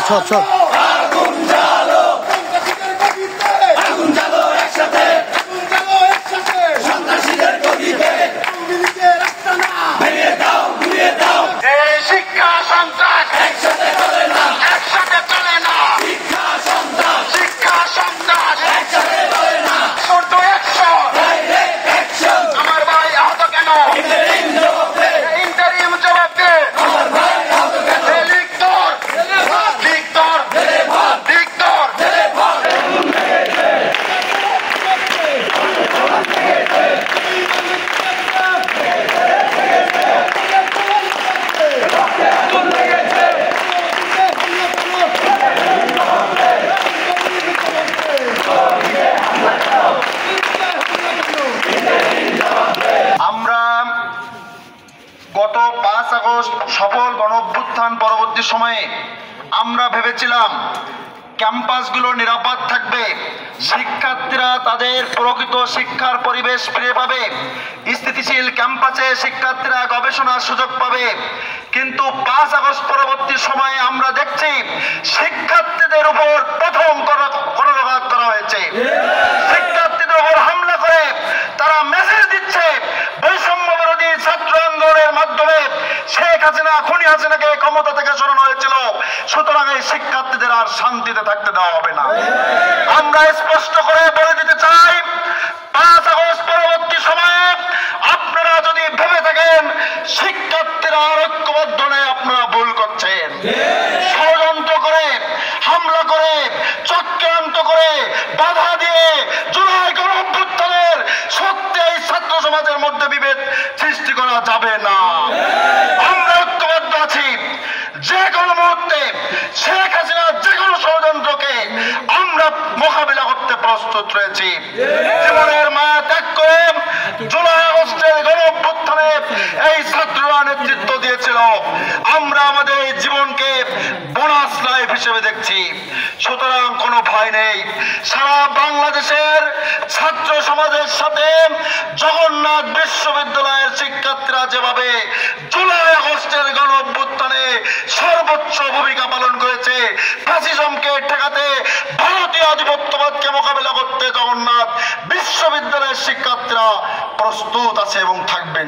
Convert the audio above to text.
সব আগুন জ্বালো আগুন জ্বালো একসাথে সন্ত্রাসীদের গদিতে ভেঙে দাও ঘুরিয়ে দাও। এই শিক্ষা সন্ত্রাস একসাথে চলে না শিক্ষা সন্ত্রাস একসাথে চলে না। শুধু অ্যাকশন ডাইরেক্ট অ্যাকশন। আমার ভাই আহত কেন ইন্টারিম জবাব দে। ইন্টারিম জবাব দে আমার ভাই আহত কেন? লিখ তোর জেলে ভাত জেলে ভাত। আমরা গত 5 আগস্ট সফল গণঅভ্যুত্থান পরবর্তী সময়ে আমরা ভেবেছিলাম ক্যাম্পাসগুলো নিরাপদ থাকবে, শিক্ষার্থীরা তাদের প্রকৃত শিক্ষার পরিবেশ ফিরে পাবে, স্থিতিশীল ক্যাম্পাসে শিক্ষার্থীরা গবেষণার সুযোগ পাবে। কিন্তু 5 আগস্ট পরবর্তী সময়ে আমরা দেখছি শিক্ষার্থীদের উপর প্রথম করণঘাত করা হয়েছে। শিক্ষার্থীদের উপর হামলা করে তারা মেসেজ দিচ্ছে বৈষম্য বিরোধী ছাত্র আন্দোলনের মাধ্যমে শেখ হাসিনা খুনি হাসিনাকে ক্ষমতা থেকে সরানো হয়েছিল, সুতরাং এই শিক্ষার্থীদের আর শান্তিতে থাকতে দেওয়া হবে না। আমরা স্পষ্ট করে বলে দিতে চাই 5 আগস্ট পরবর্তী সময়ে আপনারা যদি ভেবে থাকেন শিক্ষার্থীরা ঐক্যবদ্ধ নেই, আপনারা ভুল করছেন। ষড়যন্ত্র করে, হামলা করে, চক্রান্ত করে, বাধা দিয়ে জুলাই গণঅভ্যুত্থানের সত্যি এই ছাত্র সমাজের মধ্যে বিভেদ সৃষ্টি করা যাবে না। আমরা ঐক্যবদ্ধ আছি, যে কোনো মুহূর্তে শেখ হাসিনার যে কোনো ষড়যন্ত্রকে আমরা মোকাবিলা করতে প্রস্তুত রয়েছি। জীবনের মায়া ত্যাগ করে জুলাই আগস্টের গণঅভ্যুত্থানে এই ছাত্ররা নেতৃত্ব দিয়েছিল, আমরা আমাদের এই জীবনকে বোনাস লাইফ হিসেবে দেখছি। সুতরাং কোনো ভয় নেই। সারা বাংলাদেশের ছাত্র সমাজের সাথে জগন্নাথ বিশ্ববিদ্যালয়ের শিক্ষার্থীরা যেভাবে জুলাই আগস্টের গণঅভ্যুত্থানে সর্বোচ্চ ভূমিকা পালন করেছে, ফ্যাসিজমকে ঠেকাতে, ভারতীয় আধিপত্যবাদকে মোকাবেলা করতে জগন্নাথ বিশ্ববিদ্যালয়ের শিক্ষার্থীরা প্রস্তুত আছে এবং থাকবেন।